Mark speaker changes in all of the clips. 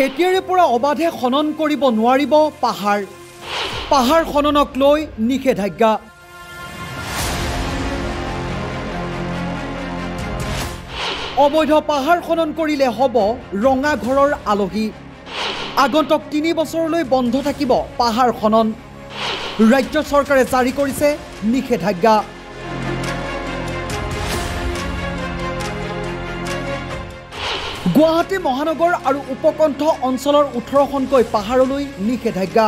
Speaker 1: এতিয়াৰে পৰা অবাধে খনন কৰিব নোৱাৰিব পাহাৰ। পাহাৰ খননক লৈ নিষেধাজ্ঞা। অবৈধ পাহাৰ খনন কৰিলে হ'ব ৰঙা ঘৰৰ আলহী। আগন্তুক ৩ বছৰলৈ বন্ধ থাকিব পাহাৰ খনন। ৰাজ্য চৰকাৰে জাৰি কৰিছে নিষেধাজ্ঞা। গুৱাহাটী মহানগৰ আৰু উপকণ্ঠ অঞ্চলৰ ১৮খনকৈ পাহাৰলৈ নিষেধাজ্ঞা।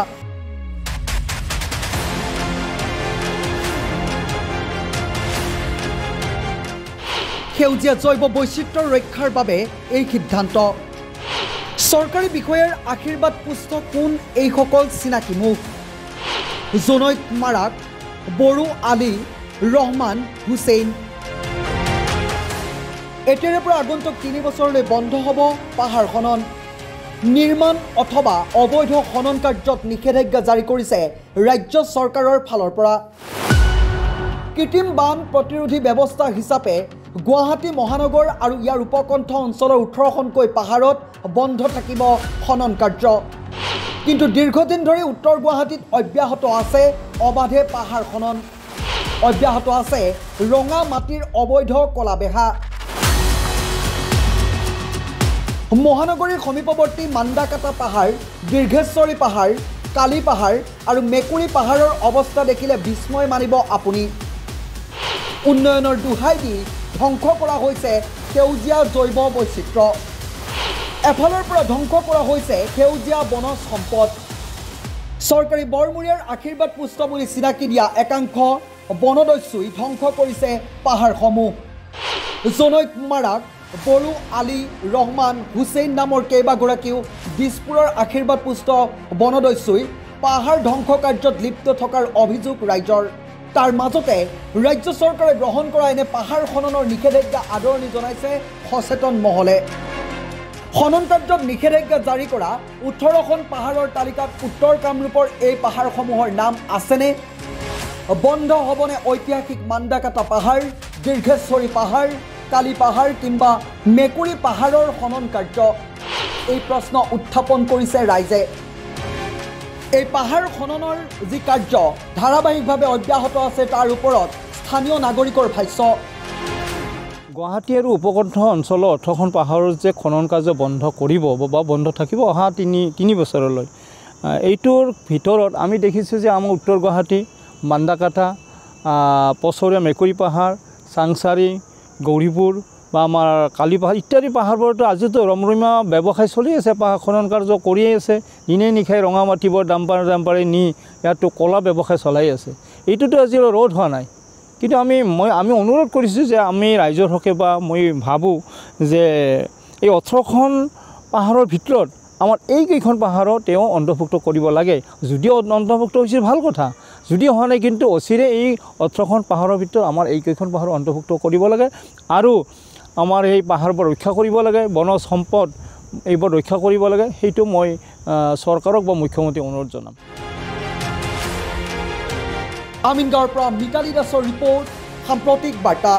Speaker 1: সেউজীয়া জৈৱ বৈচিত্ৰ্য ৰক্ষাৰ বাবে এই সিদ্ধান্ত। চৰকাৰী বিষয়াৰ আশীৰ্বাদ পুষ্ট কোন এইসকল চিনাকি মুখ? জনৈক মাৰাক, বড়ো আলী, ৰহমান হুছেইন। এতিয়াৰে পৰা আগন্তুক ৩ বছৰলৈ বন্ধ হ'ব পাহাৰ খনন। নিৰ্মাণ অথবা অবৈধ খনন কাৰ্যত নিষেধাজ্ঞা জাৰি কৰিছে ৰাজ্য চৰকাৰৰ ফালৰ পৰা। কৃত্ৰিম বান প্ৰতিৰোধী ব্যৱস্থা হিচাপে গুৱাহাটী মহানগৰ আৰু ইয়াৰ উপকণ্ঠ অঞ্চলৰ ১৮খনকৈ পাহাৰত বন্ধ থাকিব খনন কাৰ্য। কিন্তু দীৰ্ঘদিন ধৰি উত্তৰ গুৱাহাটীত অব্যাহত আছে অবাধে পাহাৰ খনন। অব্যাহত আছে ৰঙা মাটিৰ অবৈধ কলাবেহা। মহানগৰীৰ সমীপৱৰ্তী মান্দাকাটা পাহাৰ, দীৰ্ঘেশ্বৰী পাহাৰ, কালী পাহাৰ আৰু মেকুৰী পাহাৰৰ অৱস্থা দেখিলে বিস্ময় মানিব আপুনি। উন্নয়নৰ দোহাই দি ধ্বংস কৰা হৈছে সেউজীয়া জৈৱ বৈচিত্ৰ্য। এফালৰ পৰা ধ্বংস কৰা হৈছে সেউজীয়া বনজ সম্পদ। চৰকাৰী বৰমূৰীয়াৰ আশীৰ্বাদ পুষ্ট বুলি চিনাকি দিয়া একাংশ বনদস্যুই ধ্বংস কৰিছে পাহাৰসমূহ। জনৈক মাৰাক, বড়ো আলী, ৰহমান হুছেইন নামৰ কেইবাগৰাকীও দিছপুৰৰ আশীৰ্বাদ পুষ্ট বনদস্যুই পাহাৰ ধ্বংস কাৰ্যত লিপ্ত থকাৰ অভিযোগ ৰাইজৰ। তাৰ মাজতে ৰাজ্য চৰকাৰে গ্ৰহণ কৰা এনে পাহাৰ খননৰ নিষেধাজ্ঞা আদৰণি জনাইছে সচেতন মহলে। খনন কাৰ্যত নিষেধাজ্ঞা জাৰি কৰা ১৮খন পাহাৰৰ তালিকাত উত্তৰ কামৰূপৰ এই পাহাৰসমূহৰ নাম আছেনে? বন্ধ হ'বনে ঐতিহাসিক মান্দাকাটা পাহাৰ, দীৰ্ঘেশ্বৰী পাহাৰ, কালী পাহাৰ কিংবা মেকুৰী পাহাৰৰ খনন কাৰ্য? এই প্ৰশ্ন উত্থাপন কৰিছে ৰাইজে। এই পাহাৰ খননৰ যি কাৰ্য ধাৰাবাহিকভাৱে অব্যাহত আছে তাৰ ওপৰত স্থানীয় নাগৰিকৰ ভাষ্য।
Speaker 2: গুৱাহাটী আৰু উপকণ্ঠ অঞ্চলৰ ১৮খন পাহাৰৰ যে খনন কাৰ্য বন্ধ কৰিব বা বন্ধ থাকিব অহা তিনি বছৰলৈ, এইটোৰ ভিতৰত আমি দেখিছোঁ যে আমাৰ উত্তৰ গুৱাহাটী, মান্দাকাটা, পছৰীয়া মেকুৰী পাহাৰ, চাংচাৰী, গৌৰীপুৰ বা আমাৰ কালী পাহাৰ ইত্যাদি পাহাৰবোৰতো আজিতো ৰমৰমীয়া ব্যৱসায় চলি আছে। পাহাৰ খনন কাৰ্য কৰিয়ে আছে। দিনে নিশাই ৰঙা মাটিবোৰ ডাম্পাৰে নি ইয়াতো কলা ব্যৱসায় চলাই আছে। এইটোতো আজি ৰোধ হোৱা নাই। কিন্তু আমি অনুৰোধ কৰিছোঁ যে আমি ৰাইজৰ হকে বা মই ভাবোঁ যে এই ১৮খন পাহাৰৰ ভিতৰত আমাৰ এইকেইখন পাহাৰো তেওঁ অন্তৰ্ভুক্ত কৰিব লাগে। যদিও অন্তৰ্ভুক্ত হৈছে ভাল কথা, যদি হোৱা নাই কিন্তু অচিৰে এই ১৮খন পাহাৰৰ ভিতৰত আমাৰ এইকেইখন পাহাৰ অন্তৰ্ভুক্ত কৰিব লাগে আৰু আমাৰ এই পাহাৰবোৰ ৰক্ষা কৰিব লাগে, বনজ সম্পদ এইবোৰ ৰক্ষা কৰিব লাগে। সেইটো মই চৰকাৰক বা মুখ্যমন্ত্ৰীক অনুৰোধ জনাম।
Speaker 1: আমিনগাঁৱৰ পৰা মিতালী দাসৰ ৰিপৰ্ট, সাম্প্ৰতিক বাৰ্তা।